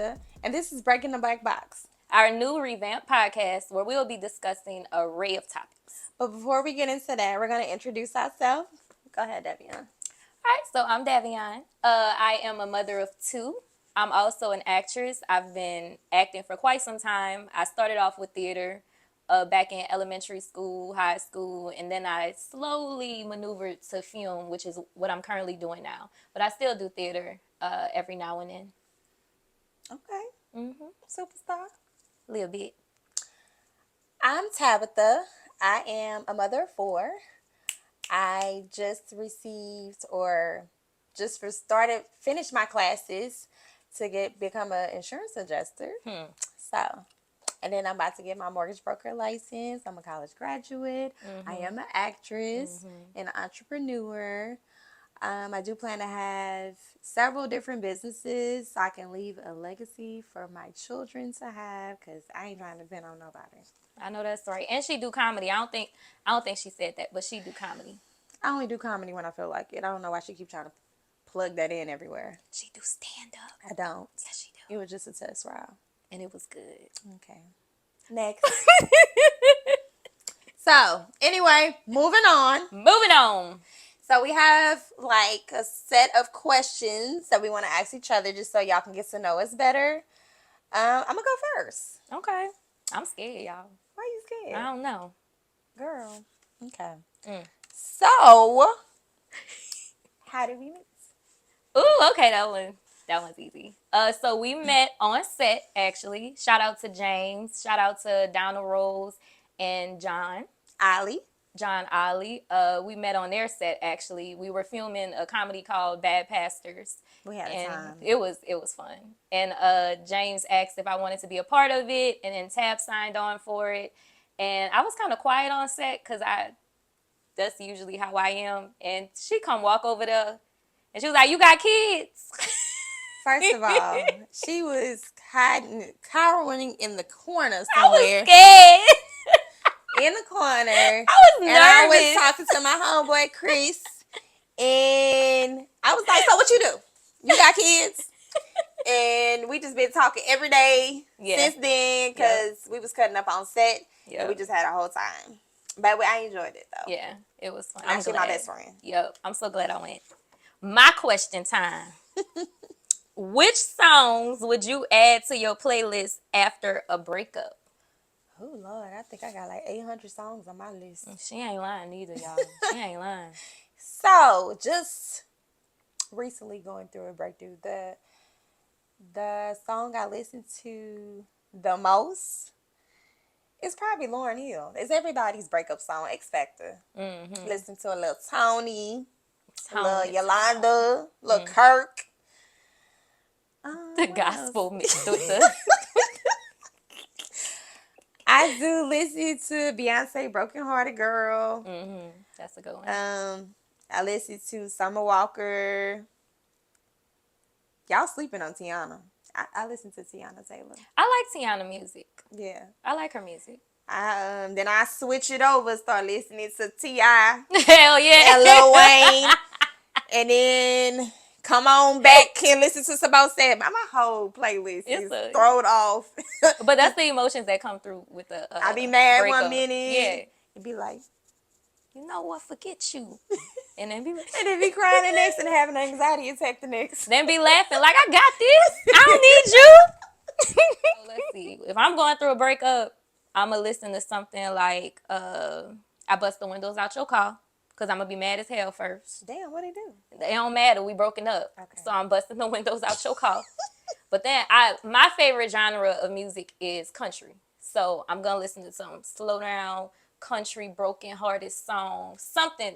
Tabitha, and this is Breaking the Black Box. Our new revamped podcast where we'll be discussing an array of topics. But before we get into that, we're going to introduce ourselves. Go ahead, Davionne. All right, so I'm Davionne. I am a mother of two. I'm also an actress. I've been acting for quite some time. I started off with theater back in elementary school, high school, and then I slowly maneuvered to film, which is what I'm currently doing now. But I still do theater every now and then. Okay. Mm-hmm. Superstar. A little bit. I'm Tabitha. I am a mother of four. I just finished my classes to become an insurance adjuster. And then I'm about to get my mortgage broker license. I'm a college graduate. I am an actress and an entrepreneur. I do plan to have several different businesses so I can leave a legacy for my children to have, because I ain't trying to depend on nobody. I know that's right. And she do comedy. I don't think she said that, but she do comedy. I only do comedy when I feel like it. I don't know why she keeps trying to plug that in everywhere. She do stand up. I don't. Yes, she do. It was just a test ride. And it was good. Okay. Next. So, anyway, moving on. So we have like a set of questions that we want to ask each other just so y'all can get to know us better. I'm going to go first. Okay. I'm scared, y'all. Why are you scared? I don't know. Girl. Okay. So, how did we meet? ooh, okay, that one's easy. So we met on set, actually. Shout out to James. Shout out to Donna Rose and John Ali. We met on their set, actually. We were filming a comedy called Bad Pastors. We had a time. It was fun. And James asked if I wanted to be a part of it, and then Tab signed on for it. And I was kind of quiet on set because that's usually how I am. And she come walk over there, and she was like, "You got kids?" First of all, she was cowering in the corner somewhere. I was scared. In the corner. I was nervous. And I was talking to my homeboy Chris, and I was like, "So what you do? You got kids?" And we just been talking every day since then, because we was cutting up on set, and we just had a whole time. But I enjoyed it though. Yeah, it was fun. Actually, my best friend. Yep, I'm so glad I went. My question time. Which songs would you add to your playlist after a breakup? Oh, Lord, I think I got like 800 songs on my list. She ain't lying either, y'all. She ain't lying. So, just recently going through a breakthrough, the song I listened to the most is probably Lauryn Hill. It's everybody's breakup song, X Factor. Listen to a little Tony, a little Yolanda, a little Kirk. The gospel mixed with the... I do listen to Beyonce, Broken Hearted Girl. That's a good one. I listen to Summer Walker. Y'all sleeping on Tiana. I listen to Tiana Taylor. I like Tiana music. Yeah. I like her music. Then I switch it over, start listening to T.I. Hell yeah. And Lil Wayne. And then come on back and listen to some about Sad. My whole playlist is thrown off. But that's the emotions that come through with the I be mad breakup. 1 minute. Yeah. And be like, you know what, forget you. And then be like, and then be crying the next and having an anxiety attack the next. Then be laughing like, I got this. I don't need you. So let's see. If I'm going through a breakup, I'm going to listen to something like I Bust the Windows Out Your Car, because I'm going to be mad as hell first. Damn, what they do? It don't matter. We broken up. Okay. So I'm busting the windows out your car. But then my favorite genre of music is country. So I'm going to listen to some slow down, country, broken hearted song, something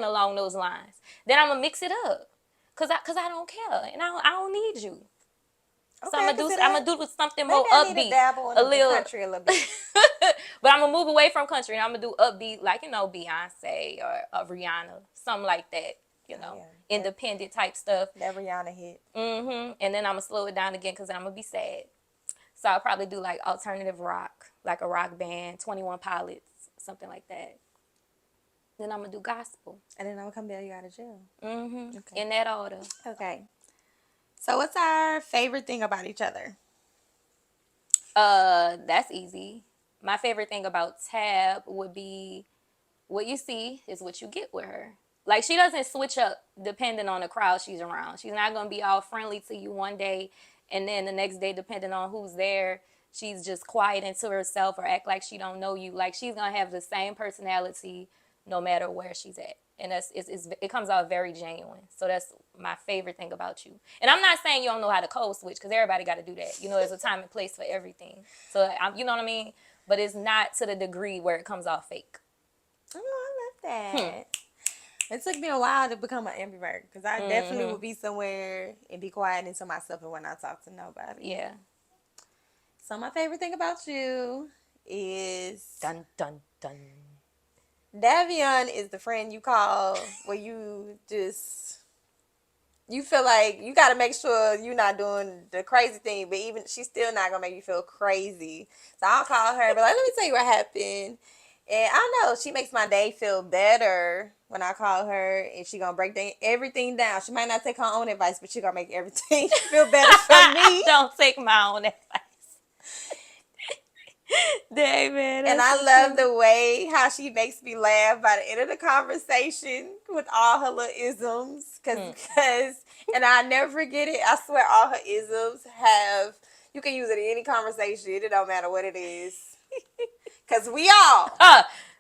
along those lines. Then I'm going to mix it up because I don't care, and I don't need you. Okay, so I'm gonna do something more upbeat, a little country a little bit. But I'm gonna move away from country and I'm gonna do upbeat, like Beyonce or Rihanna, something like that. Independent type stuff. That Rihanna hit. And then I'm gonna slow it down again because I'm gonna be sad. So I'll probably do like alternative rock, like a rock band, 21 Pilots, something like that. Then I'm gonna do gospel, and then I'm gonna come bail you out of jail. Okay. In that order. Okay. So what's our favorite thing about each other? That's easy. My favorite thing about Tab would be what you see is what you get with her. Like, she doesn't switch up depending on the crowd she's around. She's not going to be all friendly to you one day, and then the next day, depending on who's there, she's just quiet into herself or act like she don't know you. Like, she's going to have the same personality no matter where she's at. And it comes out very genuine. So that's my favorite thing about you. And I'm not saying you don't know how to code switch, because everybody got to do that. You know, there's a time and place for everything. So, you know what I mean? But it's not to the degree where it comes off fake. Oh, I love that. It took me a while to become an ambivert, because I definitely would be somewhere and be quiet into myself and would not talk to nobody. Yeah. So my favorite thing about you is Dun, dun, dun. Davionne is the friend you call where you feel like you got to make sure you're not doing the crazy thing, but even she's still not going to make you feel crazy. So I'll call her and be like, let me tell you what happened. And I know she makes my day feel better when I call her, and she going to break everything down. She might not take her own advice, but she going to make everything feel better for me. Don't take my own advice. Dang, man. And I love the way how she makes me laugh by the end of the conversation with all her little isms. Because, and I never forget it. I swear all her isms you can use it in any conversation. It don't matter what it is. Because we all.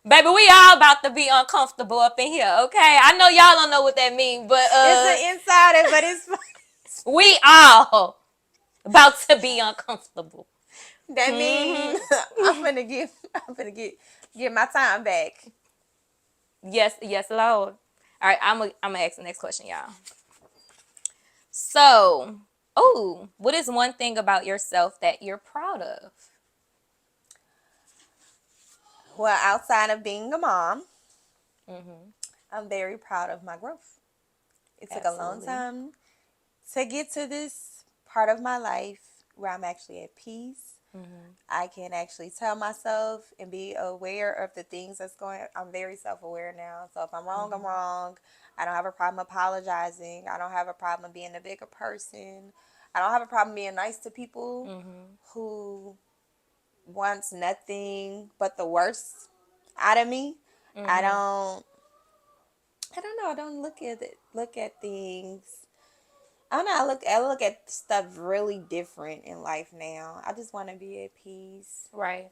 Baby, we all about to be uncomfortable up in here, okay? I know y'all don't know what that means, but it's an insider, but it's funny. We all about to be uncomfortable. That means I'm gonna get my time back. Yes, Lord. All right, I'm gonna ask the next question, y'all. So, what is one thing about yourself that you're proud of? Well, outside of being a mom, I'm very proud of my growth. It took a long time to get to this part of my life where I'm actually at peace. I can actually tell myself and be aware of the things that's going on. I'm very self-aware now. So if I'm wrong, I'm wrong. I don't have a problem apologizing. I don't have a problem being a bigger person. I don't have a problem being nice to people who wants nothing but the worst out of me. I don't know. I don't look at things. I don't know. I look at stuff really different in life now. I just want to be at peace. Right.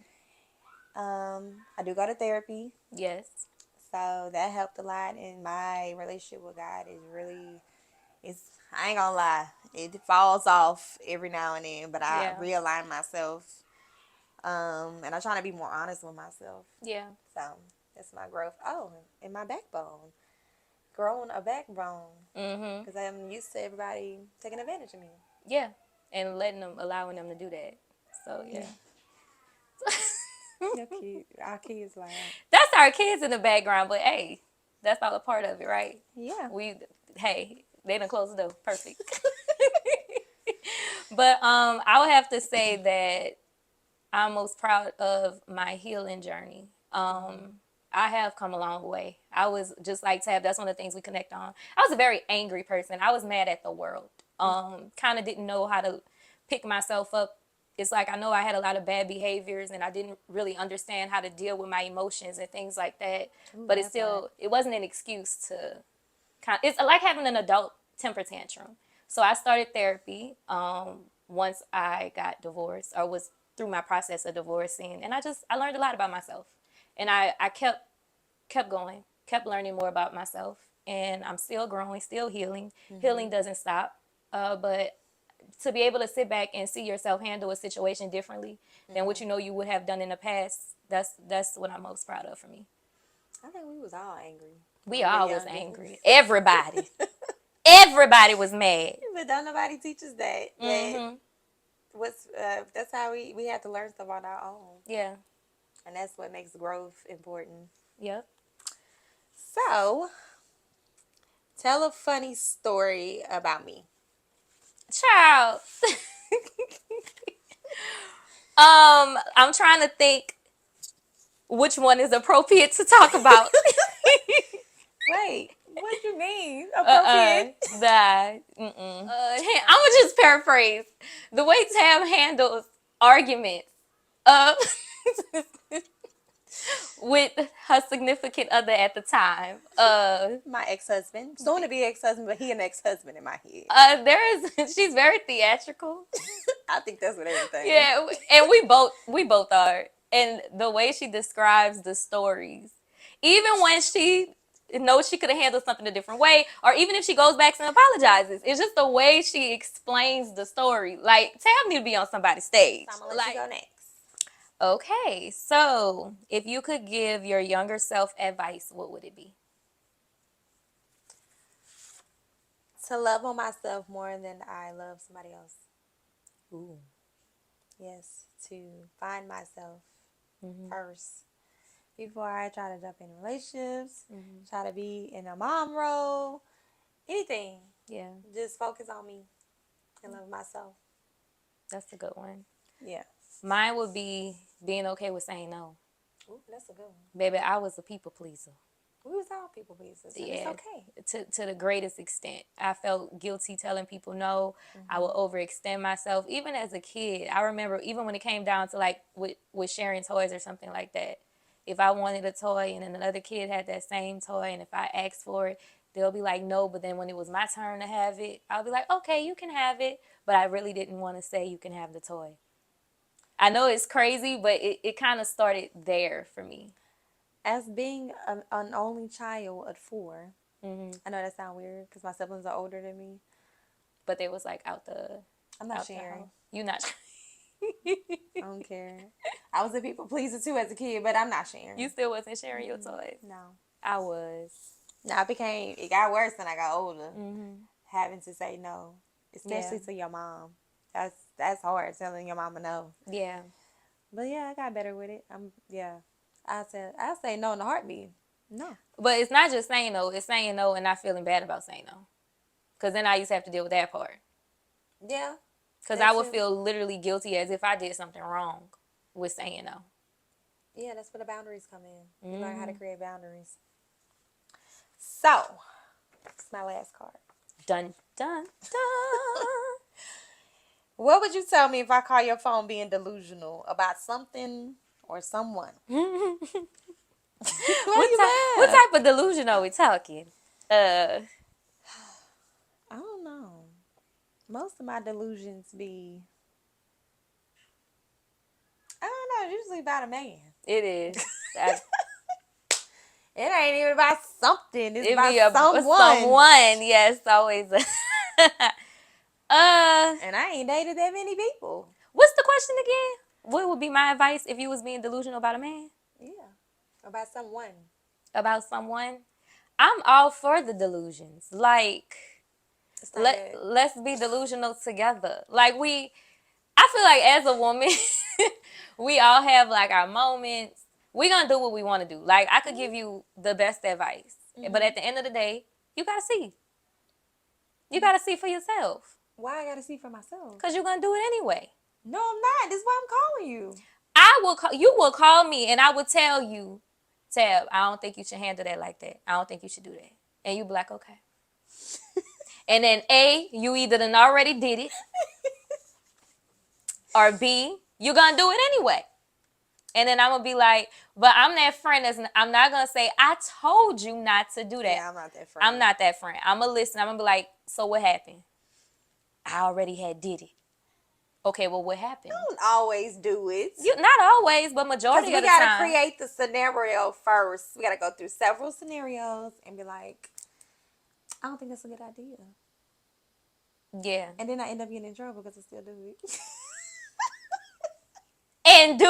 I do go to therapy. Yes. So that helped a lot. And my relationship with God I ain't gonna lie, it falls off every now and then, but I realign myself. And I'm trying to be more honest with myself. Yeah. So that's my growth. Oh, and my backbone. Growing a backbone. Because I'm used to everybody taking advantage of me. Yeah. And allowing them to do that. So, yeah. Our kids like that's our kids in the background, but hey, that's all a part of it, right? Yeah. They done closed the door. Perfect. But I would have to say that I'm most proud of my healing journey. I have come a long way. I was just like Tab. That's one of the things we connect on. I was a very angry person. I was mad at the world. Kind of didn't know how to pick myself up. It's like I know I had a lot of bad behaviors, and I didn't really understand how to deal with my emotions and things like that. But it wasn't an excuse to it's like having an adult temper tantrum. So I started therapy once I got divorced, or was through my process of divorcing, and I learned a lot about myself. And I kept going, kept learning more about myself, and I'm still growing, still healing. Healing doesn't stop, but to be able to sit back and see yourself handle a situation differently than what you would have done in the past, that's what I'm most proud of for me. I think we was all angry. We all was angry. Everybody. Everybody was mad. But don't nobody teach us that. That's how we have to learn stuff on our own. Yeah. And that's what makes growth important. Yep. So, tell a funny story about me. Child. I'm trying to think which one is appropriate to talk about. Wait, what do you mean? Appropriate? I'm gonna just paraphrase. The way Tam handles arguments uh, with her significant other at the time. My ex-husband. Soon to be ex-husband, but he an ex-husband in my head. She's very theatrical. I think that's what everything. Yeah, and we both are. And the way she describes the stories, even when she knows she could have handled something a different way, or even if she goes back and apologizes, it's just the way she explains the story. Like, Tab need to be on somebody's stage. So I'm gonna let you go next. Okay, so if you could give your younger self advice, what would it be? To love on myself more than I love somebody else. Ooh. Yes, to find myself first before I try to jump in relationships, try to be in a mom role, anything. Yeah, Just focus on me and love myself. that's a good one. Yeah. Mine would be being okay with saying no. Ooh, that's a good one. Baby, I was a people pleaser. We was all people pleasers. And it's okay. To the greatest extent. I felt guilty telling people no. I would overextend myself. Even as a kid, I remember even when it came down to like with sharing toys or something like that. If I wanted a toy and then another kid had that same toy, and if I asked for it, they'll be like, no. But then when it was my turn to have it, I'll be like, okay, you can have it. But I really didn't want to say you can have the toy. I know it's crazy, but it kind of started there for me. As being an only child of 4, I know that sounds weird because my siblings are older than me. But they was like out the. I'm not out sharing. You not. I don't care. I was a people pleaser too as a kid, but I'm not sharing. You still wasn't sharing your toys? No. I was. No, it got worse when I got older. Having to say no, especially to your mom. That's hard, telling your mama no. Yeah. But yeah, I got better with it. I say no in a heartbeat. No. But it's not just saying no. It's saying no and not feeling bad about saying no. Because then I used to have to deal with that part. Yeah. Because I would feel literally guilty as if I did something wrong with saying no. Yeah, that's where the boundaries come in. You learn how to create boundaries. So, it's my last card. Dun, dun, dun. What would you tell me if I call your phone being delusional about something or someone? What type of delusion are we talking? I don't know. Most of my delusions be, I don't know, usually about a man. It is. It ain't even about something. It's It be about someone. Someone, yes, always. And I ain't dated that many people. What's the question again? What would be my advice if you was being delusional about a man? Yeah, about someone. About someone? I'm all for the delusions. Like, let's be delusional together. Like, I feel like as a woman, we all have like our moments. We gonna do what we want to do. Like, I could give you the best advice, but at the end of the day, you gotta see. You gotta see for yourself. Why I gotta see for myself? Because you're gonna do it anyway. No, I'm not. This is why I'm calling you. You will call me and I will tell you, Tab, I don't think you should handle that like that. I don't think you should do that. And you be like, okay. And then A, you either done already did it, or B, you're gonna do it anyway. And then I'm gonna be like, but I'm that friend I'm not gonna say, I told you not to do that. Yeah, I'm not that friend. I'm not that friend. I'm gonna listen. I'm gonna be like, so what happened? I already did it. Okay, well, what happened? I don't always do it. Not always, but majority of the time. We gotta create the scenario first. We gotta go through several scenarios and be like, I don't think that's a good idea. Yeah. And then I end up getting in trouble because I still do it. And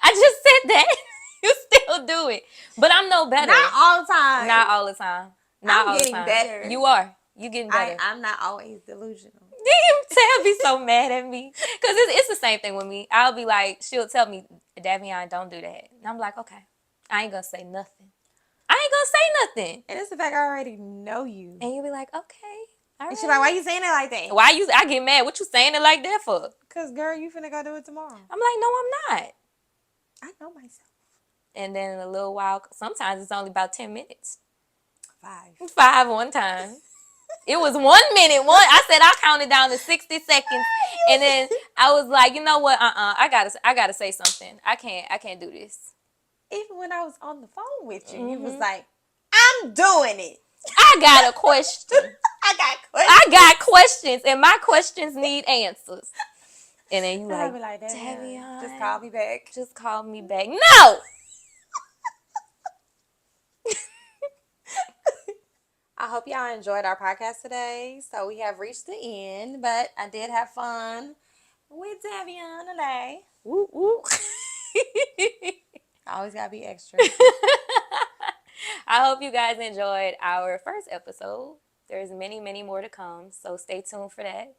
I just said that. You still do it. But I'm no better. Not all the time. Not all the time. I'm getting better. You are. You getting better. I'm not always delusional. Tab be so mad at me. Because it's the same thing with me. I'll be like, she'll tell me, Davionne, don't do that. And I'm like, okay. I ain't going to say nothing. And it's the fact I already know you. And you'll be like, okay. All right. And she's like, why you saying it like that? I get mad. What you saying it like that for? Because, girl, you finna go do it tomorrow. I'm like, no, I'm not. I know myself. And then in a little while, sometimes it's only about 10 minutes. 5. 5 one time. It was 1 minute. I said I counted down to 60 seconds, and then I was like, you know what? I gotta say something. I can't do this. Even when I was on the phone with you, you was like, I'm doing it. I got a question. I got questions, and my questions need answers. And then you And I'll like, be like, Davionne, just call me back. Just call me back. No. I hope y'all enjoyed our podcast today. So we have reached the end, but I did have fun with Davionne today. Woo woo. I always gotta be extra. I hope you guys enjoyed our first episode. There's many, many more to come, so stay tuned for that.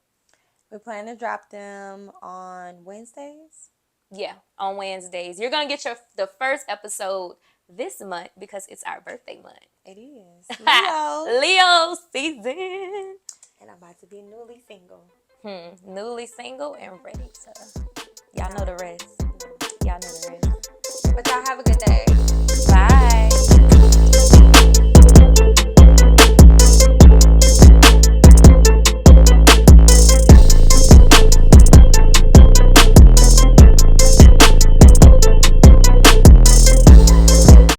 We plan to drop them on Wednesdays. Yeah, on Wednesdays. You're gonna get the first episode this month because it's our birthday month. It is Leo season. And I'm about to be newly single. Newly single and ready to. Y'all know the rest. Y'all know the rest. But y'all have a good day.